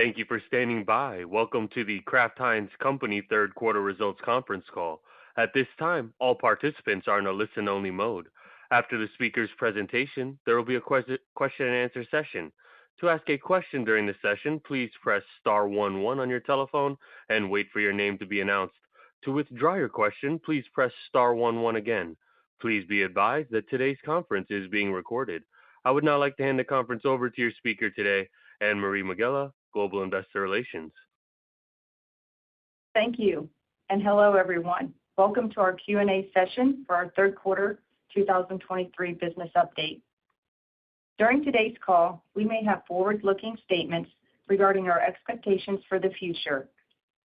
Thank you for standing by. Welcome to the Kraft Heinz Company third quarter results conference call. At this time, all participants are in a listen-only mode. After the speaker's presentation, there will be a question-and-answer session. To ask a question during the session, please press star 11 on your telephone and wait for your name to be announced. To withdraw your question, please press star 11 again. Please be advised that today's conference is being recorded. I would now like to hand the conference over to your speaker today, Anne-Marie Magella, Global Investor Relations. Thank you, and hello, everyone. Welcome to our Q&A session for our third quarter 2023 business update. During today's call, we may have forward-looking statements regarding our expectations for the future,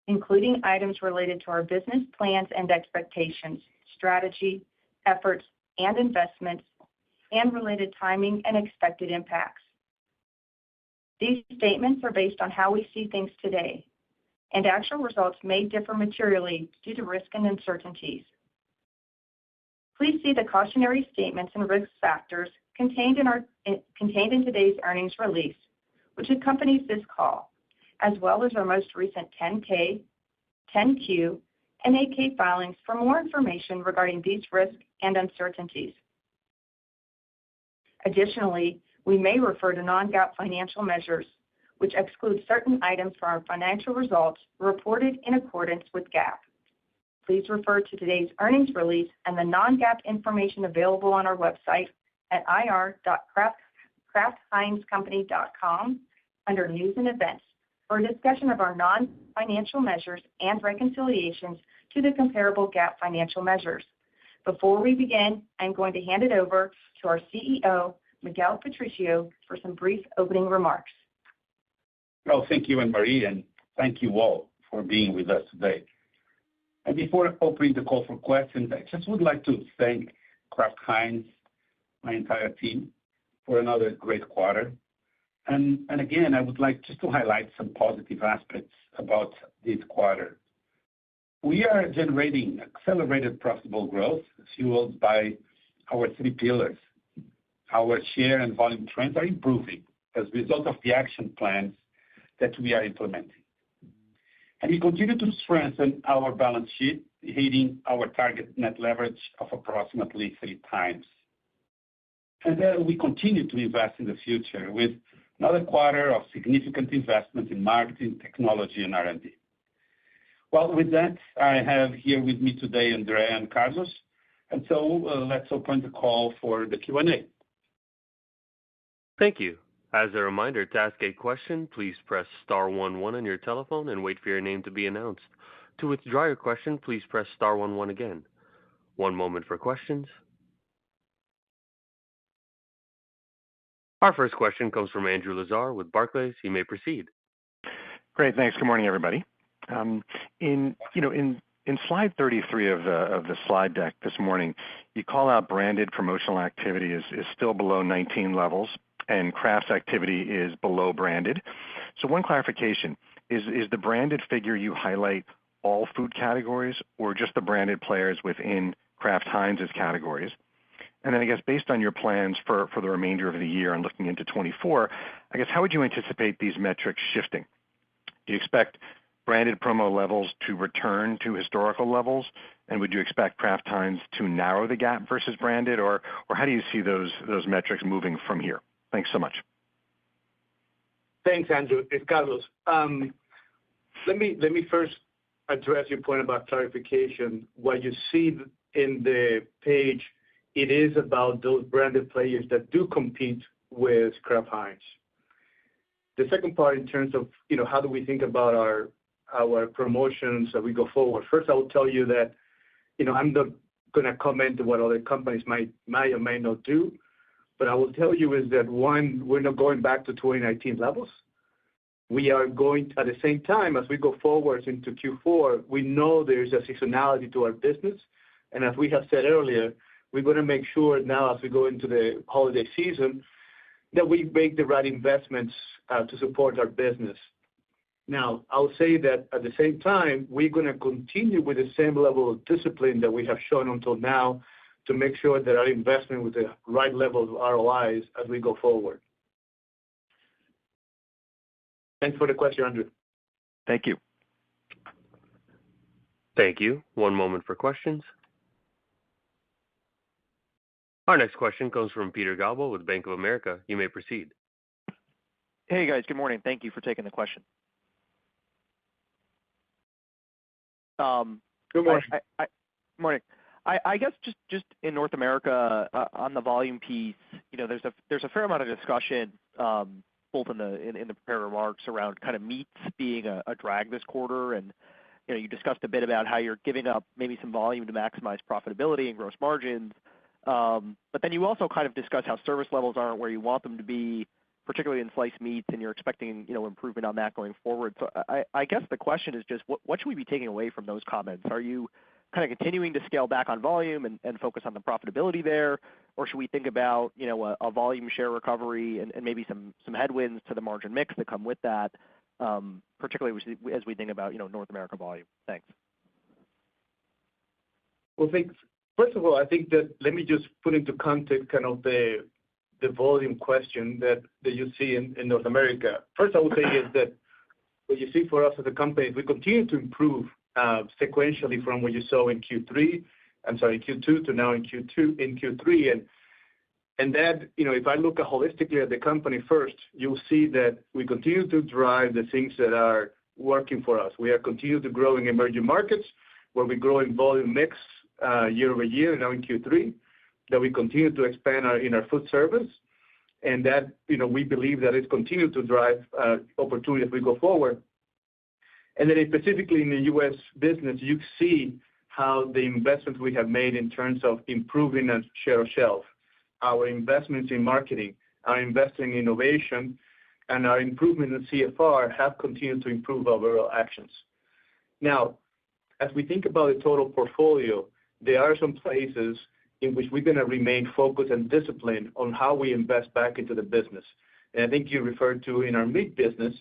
including items related to our business plans and expectations, strategy, efforts, and investments, and related timing and expected impacts. These statements are based on how we see things today, and actual results may differ materially due to risk and uncertainties. Please see the cautionary statements and risk factors contained in today's earnings release, which accompanies this call, as well as our most recent 10-K, 10-Q, and 8-K filings for more information regarding these risks and uncertainties. Additionally, we may refer to non-GAAP financial measures, which exclude certain items from our financial results reported in accordance with GAAP. Please refer to today's earnings release and the non-GAAP information available on our website at ir.kraftheinzcompany.com under News and Events for a discussion of our non-financial measures and reconciliations to the comparable GAAP financial measures. Before we begin, I'm going to hand it over to our CEO, Miguel Patricio, for some brief opening remarks. Well, thank you, Anne-Marie, and thank you all for being with us today. And before opening the call for questions, I just would like to thank Kraft Heinz, my entire team, for another great quarter. And again, I would like just to highlight some positive aspects about this quarter. We are generating accelerated profitable growth fueled by our three pillars. Our share and volume trends are improving as a result of the action plans that we are implementing. And we continue to strengthen our balance sheet, hitting our target net leverage of approximately 3 times. And we continue to invest in the future with another quarter of significant investment in marketing, technology, and R&D. Well, with that, I have here with me today Andrea and Carlos, and so let's open the call for the Q&A. Thank you. As a reminder, to ask a question, please press star 11 on your telephone and wait for your name to be announced. To withdraw your question, please press star 11 again. One moment for questions. Our first question comes from Andrew Lazar with Barclays. You may proceed. Great, thanks. Good morning, everybody. In slide 33 of the slide deck this morning, you call out branded promotional activity is still below 19 levels, and Kraft's activity is below branded. So one clarification, is the branded figure you highlight all food categories or just the branded players within Kraft Heinz's categories? And then I guess based on your plans for the remainder of the year and looking into 24, I guess how would you anticipate these metrics shifting? Do you expect branded promo levels to return to historical levels? And would you expect Kraft Heinz to narrow the gap versus branded, or how do you see those metrics moving from here? Thanks so much. Thanks, Andrew. It's Carlos. Let me first address your point about clarification. What you see in the page, it is about those branded players that do compete with Kraft Heinz. The second part, in terms of how do we think about our promotions as we go forward. First, I will tell you that I'm not going to comment on what other companies might or may not do. But I will tell you is that, one, we're not going back to 2019 levels. We are going, at the same time, as we go forward into Q4, we know there's a seasonality to our business. And as we have said earlier, we're going to make sure now as we go into the holiday season that we make the right investments to support our business. Now, I'll say that at the same time, we're going to continue with the same level of discipline that we have shown until now to make sure that our investment with the right level of ROIs as we go forward. Thanks for the question, Andrew. Thank you. Thank you. One moment for questions. Our next question comes from Peter Galbo with Bank of America. You may proceed. Hey, guys. Good morning. Thank you for taking the question. Good morning. Morning. I guess just in North America, on the volume piece, there's a fair amount of discussion, both in the prepared remarks around kind of meats being a drag this quarter. And, you discussed a bit about how you're giving up maybe some volume to maximize profitability and gross margins. But then you also kind of discuss how service levels aren't where you want them to be, particularly in sliced meats, and you're expecting, improvement on that going forward. So I guess the question is just what should we be taking away from those comments? Are you kind of continuing to scale back on volume and focus on the profitability there? Or should we think about, a volume share recovery and maybe some headwinds to the margin mix that come with that, particularly as we think about, North America volume? Thanks. Well, thanks. First of all, I think that let me just put into context kind of the volume question that you see in North America. First, I would say is that what you see for us as a company, we continue to improve sequentially from what you saw in Q2 to now in Q3. And that, if I look holistically at the company first, you'll see that we continue to drive the things that are working for us. We are continuing to grow in emerging markets, where we grow in volume mix year over year, now in Q3, that we continue to expand in our food service, and that, we believe that it continues to drive opportunity as we go forward. And then specifically in the U.S. business, you see how the investments we have made in terms of improving our share of shelf, our investments in marketing, our investing in innovation, and our improvement in CFR have continued to improve overall actions. Now, as we think about the total portfolio, there are some places in which we're going to remain focused and disciplined on how we invest back into the business. And I think you referred to in our meat business,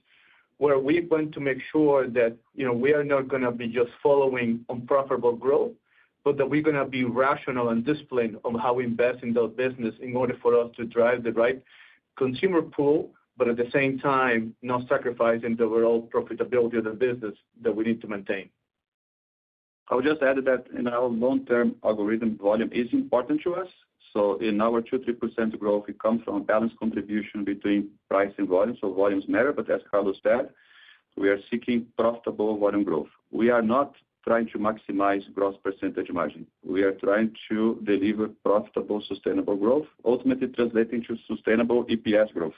where we're going to make sure that, we are not going to be just following unprofitable growth, but that we're going to be rational and disciplined on how we invest in those business in order for us to drive the right consumer pool, but at the same time, not sacrificing the overall profitability of the business that we need to maintain. I would just add that in our long-term algorithm, volume is important to us. So in our 2-3% growth, it comes from a balanced contribution between price and volume. So volumes matter, but as Carlos said, we are seeking profitable volume growth. We are not trying to maximize gross percentage margin. We are trying to deliver profitable, sustainable growth, ultimately translating to sustainable EPS growth.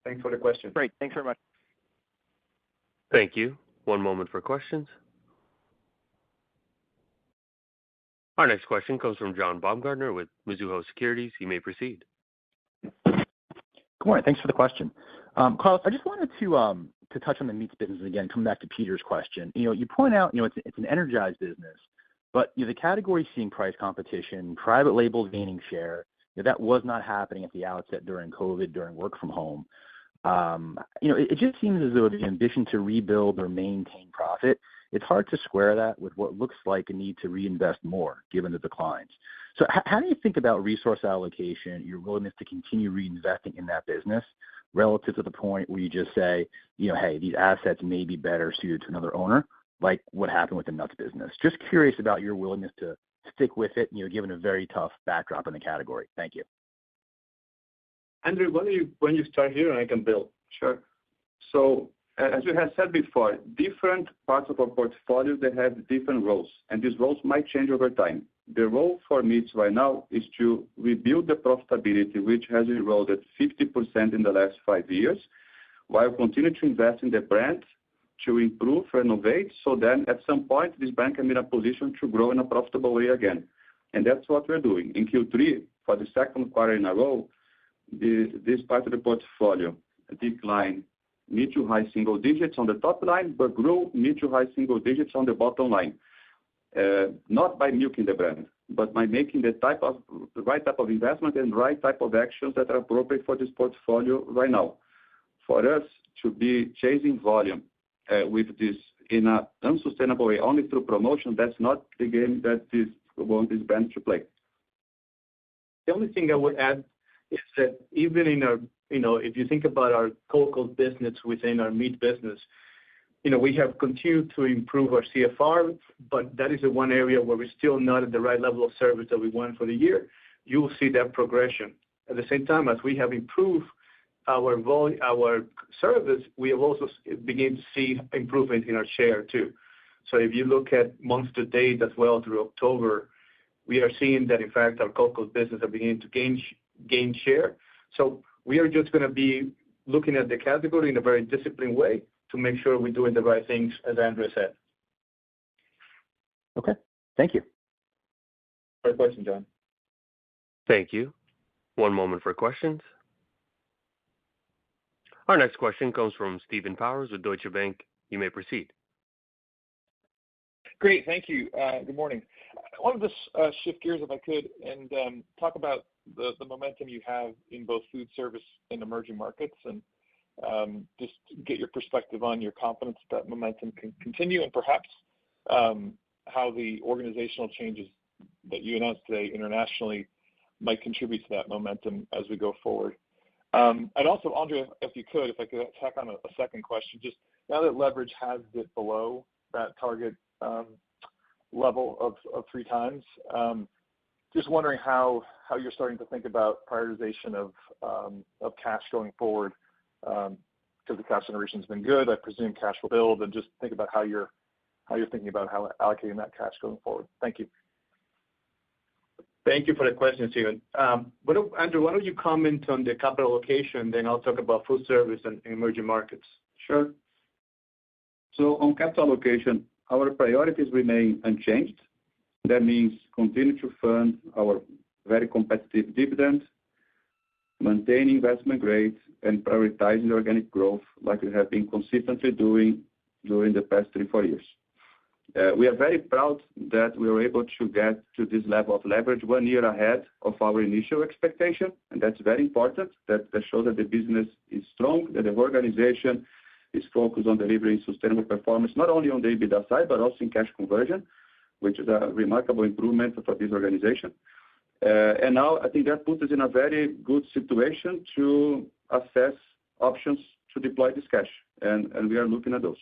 Thanks for the question. Great. Thanks very much. Thank you. One moment for questions. Our next question comes from John Baumgartner with Mizuho Securities. You may proceed. Good morning. Thanks for the question. Carlos, I just wanted to touch on the meats business again, come back to Peter's question. You point out, it's an energized business, but the category seeing price competition, private labels gaining share, that was not happening at the outset during COVID, during work from home. It just seems as though the ambition to rebuild or maintain profit, it's hard to square that with what looks like a need to reinvest more, given the declines. So how do you think about resource allocation, your willingness to continue reinvesting in that business, relative to the point where you just say, hey, these assets may be better suited to another owner, like what happened with the nuts business? Just curious about your willingness to stick with it, given a very tough backdrop in the category. Thank you. Andrew, when you start here, I can build. Sure. So as we have said before, different parts of our portfolio, they have different roles, and these roles might change over time. The role for meats right now is to rebuild the profitability, which has eroded 50% in the last 5 years, while continuing to invest in the brand to improve, renovate, so then at some point, this brand can be in a position to grow in a profitable way again. And that's what we're doing. In Q3, for the second quarter in a row, this part of the portfolio declined mid to high single digits on the top line, but grew mid to high single digits on the bottom line. Not by milking the brand, but by making the right type of investment and right type of actions that are appropriate for this portfolio right now. For us to be chasing volume with this in an unsustainable way, only through promotion, that's not the game that we want this brand to play. The only thing I would add is that even if you think about our cocoa business within our meat business, we have continued to improve our CFR, but that is the one area where we're still not at the right level of service that we want for the year. You will see that progression. At the same time, as we have improved our service, we have also begun to see improvement in our share too. So if you look at month to date as well through October, we are seeing that, in fact, our cocoa business are beginning to gain share. So we are just going to be looking at the category in a very disciplined way to make sure we're doing the right things, as Andrea said. Okay. Thank you. Great question, John. Thank you. One moment for questions. Our next question comes from Stephen Powers with Deutsche Bank. You may proceed. Great. Thank you. Good morning. I wanted to shift gears, if I could, and talk about the momentum you have in both food service and emerging markets, and just get your perspective on your confidence that momentum can continue, and perhaps how the organizational changes that you announced today internationally might contribute to that momentum as we go forward. I'd also, Andrea, if I could tack on a second question, just now that leverage has dipped below that target level of 3 times, just wondering how you're starting to think about prioritization of cash going forward, because the cash generation has been good. I presume cash will build, and just think about how you're thinking about how allocating that cash going forward. Thank you. Thank you for the question, Stephen. Andrew, why don't you comment on the capital allocation, then I'll talk about food service and emerging markets. Sure. So on capital allocation, our priorities remain unchanged. That means continue to fund our very competitive dividend, maintain investment grade, and prioritizing organic growth like we have been consistently doing during the past 3-4 years. We are very proud that we were able to get to this level of leverage 1 year ahead of our initial expectation, and that's very important. That shows that the business is strong, that the organization is focused on delivering sustainable performance, not only on the EBITDA side, but also in cash conversion, which is a remarkable improvement for this organization. And now I think that puts us in a very good situation to assess options to deploy this cash, and we are looking at those.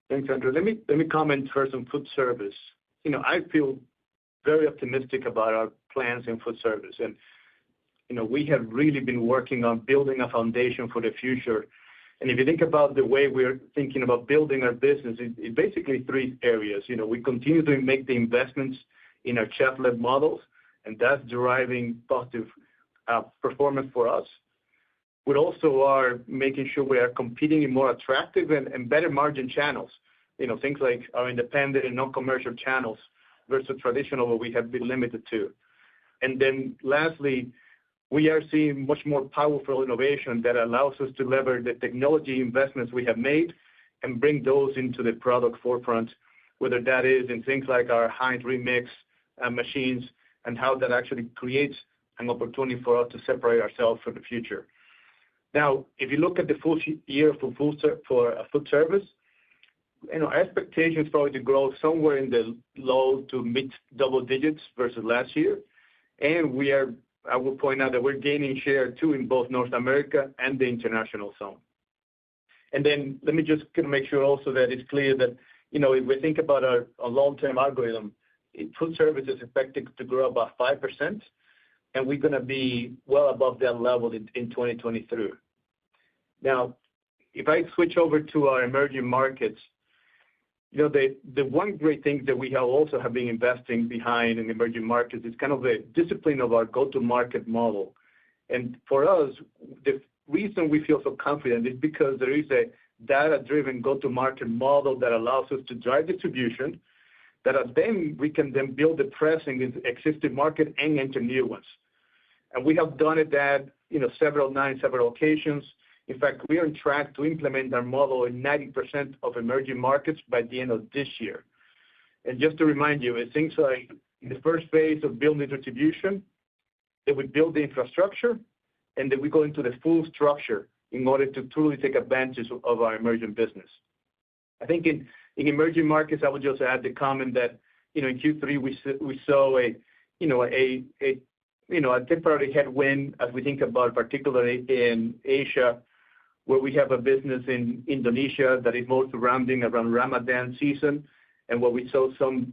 Thanks, Andrew. Let me comment first on food service. I feel very optimistic about our plans in food service, and we have really been working on building a foundation for the future. And if you think about the way we're thinking about building our business, it's basically 3 areas. We continue to make the investments in our chef-led models, and that's deriving positive performance for us. We also are making sure we are competing in more attractive and better margin channels, things like our independent and non-commercial channels versus traditional where we have been limited to. And then lastly, we are seeing much more powerful innovation that allows us to leverage the technology investments we have made and bring those into the product forefront, whether that is in things like our Heinz remix machines and how that actually creates an opportunity for us to separate ourselves for the future. Now, if you look at the full year for food service, our expectation is probably to grow somewhere in the low to mid double digits versus last year. And I will point out that we're gaining share too in both North America and the international zone. And then let me just kind of make sure also that it's clear that, if we think about our long-term algorithm, food service is expected to grow about 5%. And we're going to be well above that level in 2023. Now, if I switch over to our emerging markets, the one great thing that we have been investing behind in emerging markets is kind of the discipline of our go-to-market model. And for us, the reason we feel so confident is because there is a data-driven go-to-market model that allows us to drive distribution, that then we can then build the presence in existing market and enter new ones. And we have done it at several occasions. In fact, we are on track to implement our model in 90% of emerging markets by the end of this year. And just to remind you, it seems like in the first phase of building distribution, that we build the infrastructure, and then we go into the full structure in order to truly take advantage of our emerging business. I think in emerging markets, I would just add the comment that in Q3 we saw a a temporary headwind as we think about, particularly in Asia, where we have a business in Indonesia that is more surrounding around Ramadan season, and where we saw some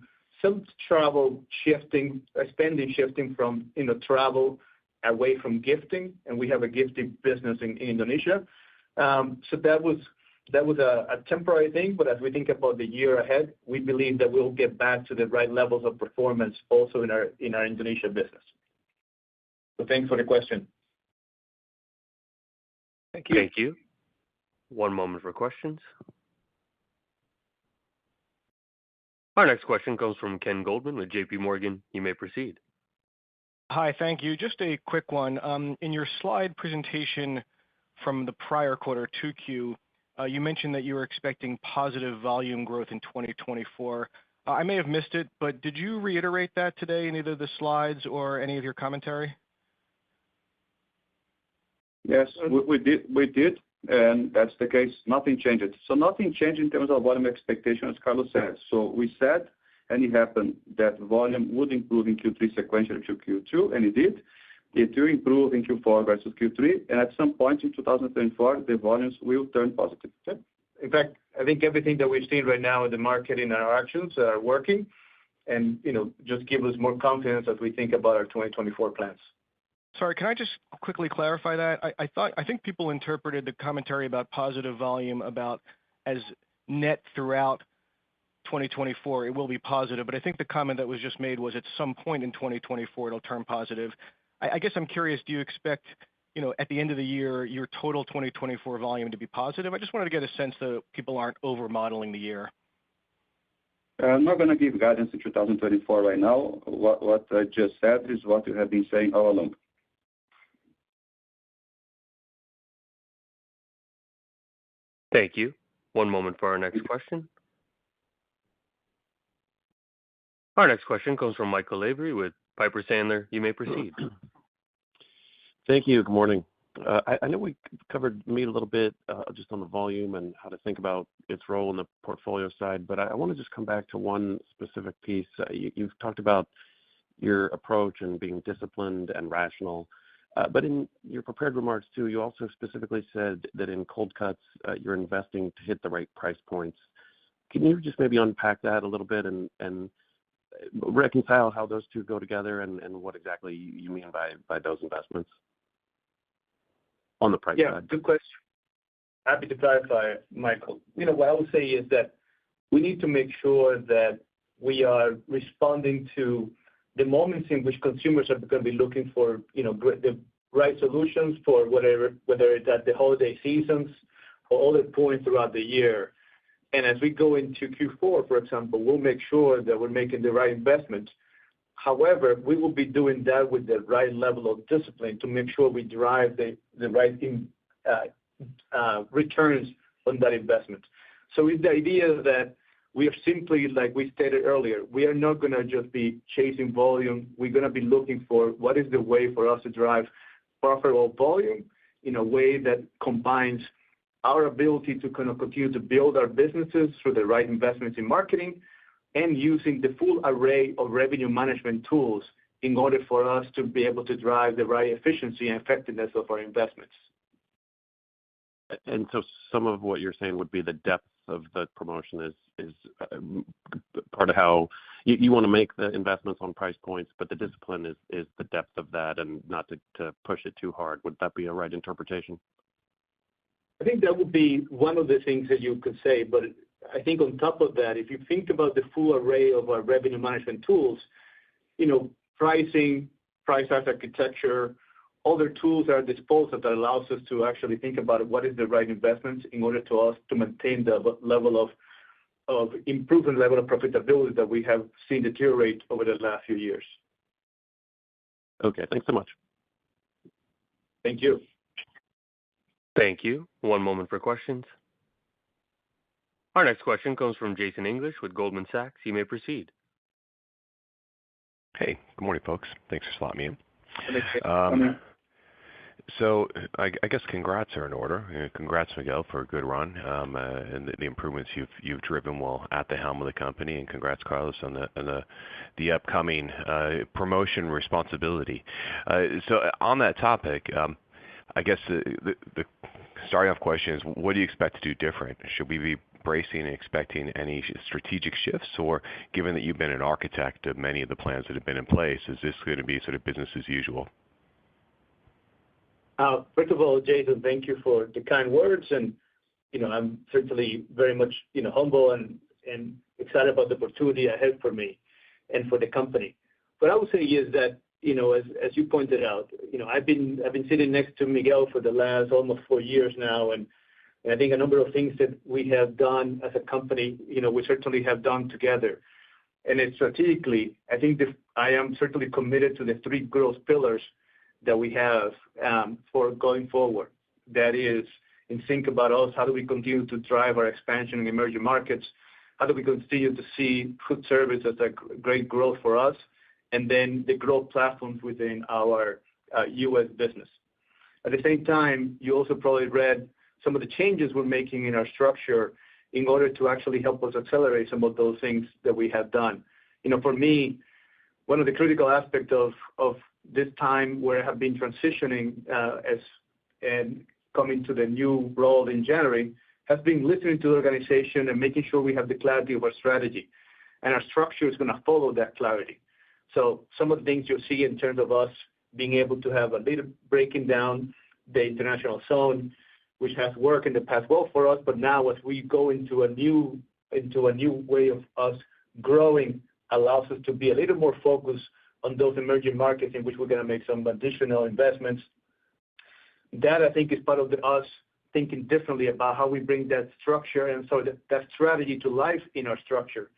travel shifting, spending shifting from travel away from gifting, and we have a gifting business in Indonesia. So that was a temporary thing, but as we think about the year ahead, we believe that we'll get back to the right levels of performance also in our Indonesia business. So thanks for the question. Thank you. Thank you. One moment for questions. Our next question comes from Ken Goldman with JP Morgan. You may proceed. Hi, thank you. Just a quick one. In your slide presentation from the prior quarter, 2Q, you mentioned that you were expecting positive volume growth in 2024. I may have missed it, but did you reiterate that today in either the slides or any of your commentary? Yes, we did, and that's the case. Nothing changed. So nothing changed in terms of volume expectation, as Carlos said. So we said, and it happened, that volume would improve in Q3 sequentially to Q2, and it did. It will improve in Q4 versus Q3, and at some point in 2024, the volumes will turn positive. Okay. In fact, I think everything that we've seen right now in the market and our actions are working, and just give us more confidence as we think about our 2024 plans. Sorry, can I just quickly clarify that? I think people interpreted the commentary about positive volume about as net throughout 2024, it will be positive, but I think the comment that was just made was at some point in 2024, it'll turn positive. I guess I'm curious, do you expect, at the end of the year, your total 2024 volume to be positive? I just wanted to get a sense that people aren't over-modeling the year. I'm not going to give guidance in 2024 right now. What I just said is what we have been saying all along. Thank you. One moment for our next question. Our next question comes from Michael Lavery with Piper Sandler. You may proceed. Thank you. Good morning. I know we covered meat a little bit just on the volume and how to think about its role in the portfolio side, but I want to just come back to one specific piece. You've talked about your approach and being disciplined and rational, but in your prepared remarks too, you also specifically said that in cold cuts, you're investing to hit the right price points. Can you just maybe unpack that a little bit and reconcile how those two go together and what exactly you mean by those investments on the price side? Yeah, good question. Happy to clarify, Michael. What I would say is that we need to make sure that we are responding to the moments in which consumers are going to be looking for, the right solutions for whether it's at the holiday seasons or other points throughout the year. And as we go into Q4, for example, we'll make sure that we're making the right investments. However, we will be doing that with the right level of discipline to make sure we drive the right returns on that investment. So it's the idea that we are simply, like we stated earlier, we are not going to just be chasing volume. We're going to be looking for what is the way for us to drive profitable volume in a way that combines our ability to kind of continue to build our businesses through the right investments in marketing and using the full array of revenue management tools in order for us to be able to drive the right efficiency and effectiveness of our investments. And so some of what you're saying would be the depth of the promotion is part of how you want to make the investments on price points, but the discipline is the depth of that and not to push it too hard. Would that be a right interpretation? I think that would be one of the things that you could say, but I think on top of that, if you think about the full array of our revenue management tools, pricing, price architecture, other tools at our disposal that allows us to actually think about what is the right investment in order to us to maintain the level of improvement level of profitability that we have seen deteriorate over the last few years. Okay, thanks so much. Thank you. Thank you. One moment for questions. Our next question comes from Jason English with Goldman Sachs. You may proceed. Hey, good morning, folks. Thanks for slotting me in. So I guess congrats are in order. Congrats, Miguel, for a good run and the improvements you've driven while at the helm of the company, and congrats, Carlos, on the upcoming promotion responsibility. So on that topic, I guess the starting off question is, what do you expect to do different? Should we be bracing and expecting any strategic shifts, or given that you've been an architect of many of the plans that have been in place, is this going to be sort of business as usual? First of all, Jason, thank you for the kind words, and I'm certainly very much humble and excited about the opportunity ahead for me and for the company. What I would say is that as you pointed out, I've been sitting next to Miguel for the last almost 4 years now, and I think a number of things that we have done as a company, we certainly have done together. And strategically, I think I am certainly committed to the 3 growth pillars that we have for going forward. That is, in sync about us, how do we continue to drive our expansion in emerging markets? How do we continue to see food service as a great growth for us? And then the growth platforms within our U.S. business. At the same time, you also probably read some of the changes we're making in our structure in order to actually help us accelerate some of those things that we have done. For me, one of the critical aspects of this time where I have been transitioning and coming to the new role in January has been listening to the organization and making sure we have the clarity of our strategy. And our structure is going to follow that clarity. So some of the things you'll see in terms of us being able to have a little breaking down the international zone, which has worked in the past well for us, but now as we go into a new way of us growing, allows us to be a little more focused on those emerging markets in which we're going to make some additional investments. That, I think, is part of us thinking differently about how we bring that structure and so that strategy to life in our structure.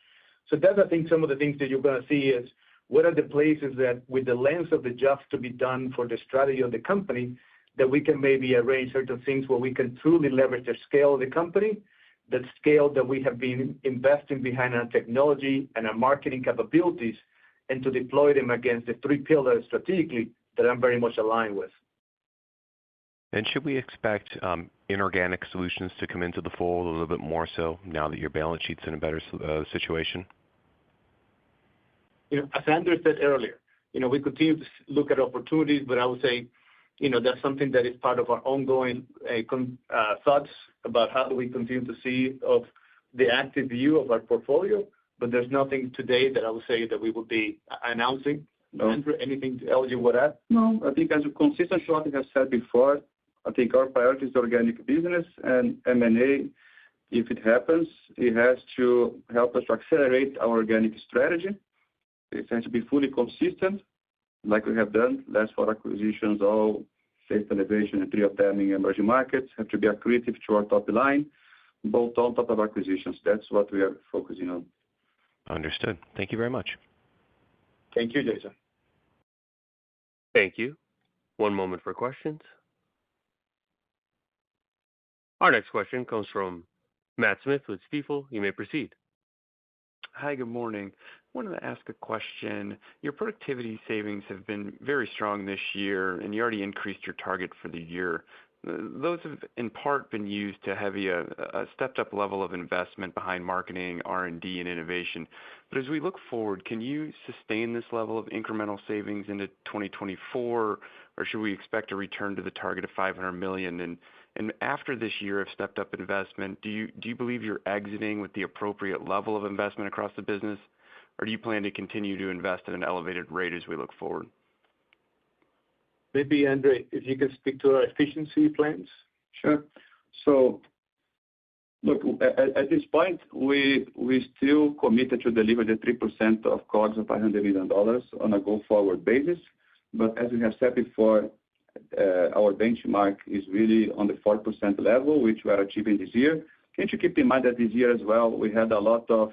So that's, I think, some of the things that you're going to see is what are the places that, with the lens of the jobs to be done for the strategy of the company, that we can maybe arrange certain things where we can truly leverage the scale of the company, that scale that we have been investing behind our technology and our marketing capabilities, and to deploy them against the 3 pillars strategically that I'm very much aligned with. And should we expect inorganic solutions to come into the fold a little bit more so now that your balance sheet's in a better situation? As Andrew said earlier, we continue to look at opportunities, but I would say, that's something that is part of our ongoing thoughts about how do we continue to see of the active view of our portfolio. But there's nothing today that I would say that we will be announcing. No. Andrew, anything else you would add? No, I think as a consistent shot I have said before, I think our priority is organic business, and M&A, if it happens, it has to help us to accelerate our organic strategy. It has to be fully consistent, like we have done last 4 acquisitions, all Taste Elevation and 3 of them in emerging markets, have to be accretive to our top line, both on top of acquisitions. That's what we are focusing on. Understood. Thank you very much. Thank you, Jason. Thank you. One moment for questions. Our next question comes from Matt Smith with Stifel. You may proceed. Hi, good morning. I wanted to ask a question. Your productivity savings have been very strong this year, and you already increased your target for the year. Those have in part been used to have a stepped-up level of investment behind marketing, R&D, and innovation. But as we look forward, can you sustain this level of incremental savings into 2024, or should we expect a return to the target of $500 million? And after this year of stepped-up investment, do you believe you're exiting with the appropriate level of investment across the business, or do you plan to continue to invest at an elevated rate as we look forward? Maybe, Andre, if you can speak to our efficiency plans. Sure. So, look, at this point, we still committed to deliver the 3% of COGS of $500 million on a go-forward basis. But as we have said before, our benchmark is really on the 4% level, which we are achieving this year. Can't you keep in mind that this year as well, we had a lot of,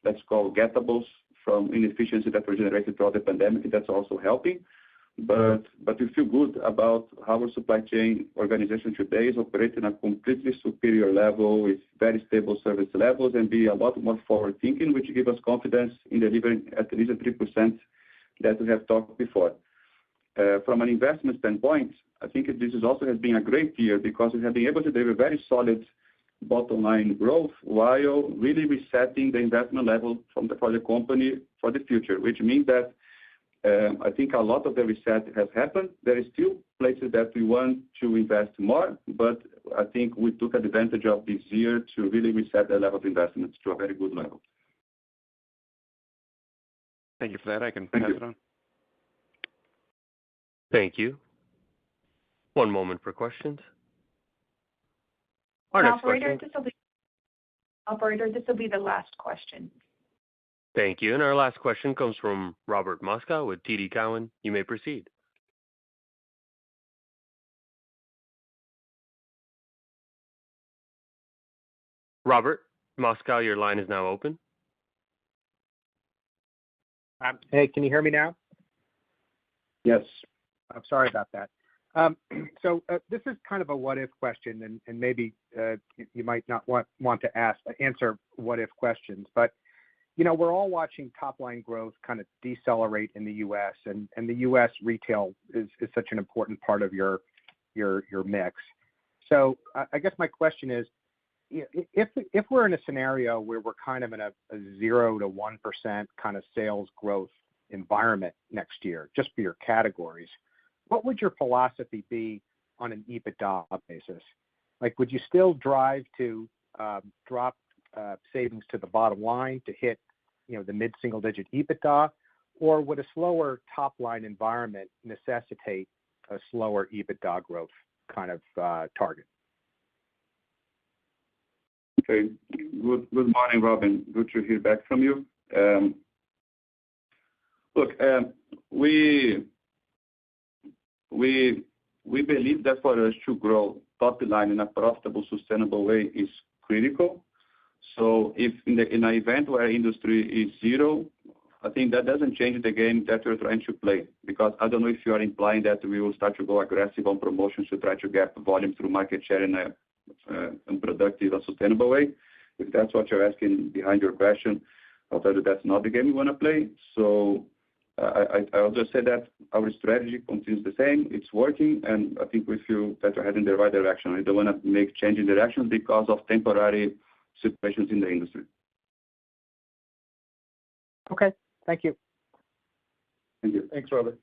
let's call, getables from inefficiency that were generated throughout the pandemic. That's also helping. But we feel good about how our supply chain organization today is operating at a completely superior level with very stable service levels and be a lot more forward-thinking, which gives us confidence in delivering at least a 3% that we have talked before. from an investment standpoint, I think this is also has been a great year because we have been able to deliver very solid bottom line growth while really resetting the investment level for the company for the future, which means that I think a lot of the reset has happened. There is still places that we want to invest more, but I think we took advantage of this year to really reset the level of investments to a very good level. Thank you for that. I can pass it on. Thank you. One moment for questions. Operator, this will be the last question. Thank you. And our last question comes from Robert Moskow with TD Cowen. You may proceed. Robert Moskow, your line is now open. Hey, can you hear me now? Yes. I'm sorry about that. So this is kind of a what-if question, and maybe you might not want to answer what-if questions. But, you know, we're all watching top-line growth kind of decelerate in the U.S., and the U.S. retail is such an important part of your mix. So I guess my question is, if we're in a scenario where we're kind of in a 0 to 1% kind of sales growth environment next year, just for your categories, what would your philosophy be on an EBITDA basis? Like, would you still drive to drop savings to the bottom line to hit, you know, the mid-single-digit EBITDA, or would a slower top-line environment necessitate a slower EBITDA growth kind of target? Okay. Good morning, Robin. Good to hear back from you. Look, we believe that for us to grow top line in a profitable, sustainable way is critical. So if in an event where industry is 0, I think that doesn't change the game that we're trying to play, because I don't know if you are implying that we will start to go aggressive on promotions to try to get volume through market share in a unproductive or sustainable way. If that's what you're asking behind your question, I'll tell you that's not the game we want to play. So I'll just say that our strategy continues the same. It's working, and I think we feel that we're heading in the right direction. We don't want to make change in direction because of temporary situations in the industry. Okay. Thank you. Thank you. Thanks, Robert.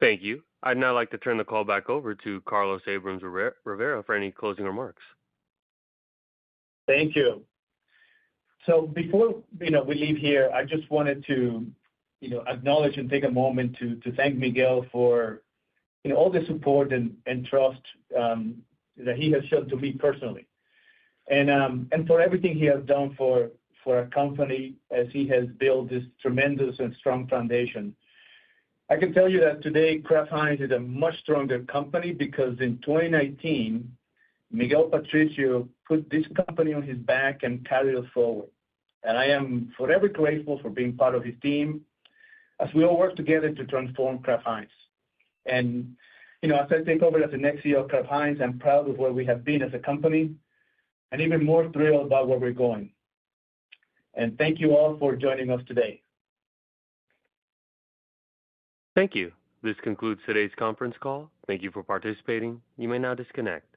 Thank you. I'd now like to turn the call back over to Carlos Abrams-Rivera for any closing remarks. Thank you. So before we leave here, I just wanted to acknowledge and take a moment to thank Miguel for all the support and trust that he has shown to me personally, and for everything he has done for our company as he has built this tremendous and strong foundation. I can tell you that today Kraft Heinz is a much stronger company because in 2019, Miguel Patricio put this company on his back and carried us forward. And I am forever grateful for being part of his team as we all work together to transform Kraft Heinz. And, as I take over as the next CEO of Kraft Heinz, I'm proud of where we have been as a company and even more thrilled about where we're going. And thank you all for joining us today. Thank you. This concludes today's conference call. Thank you for participating. You may now disconnect.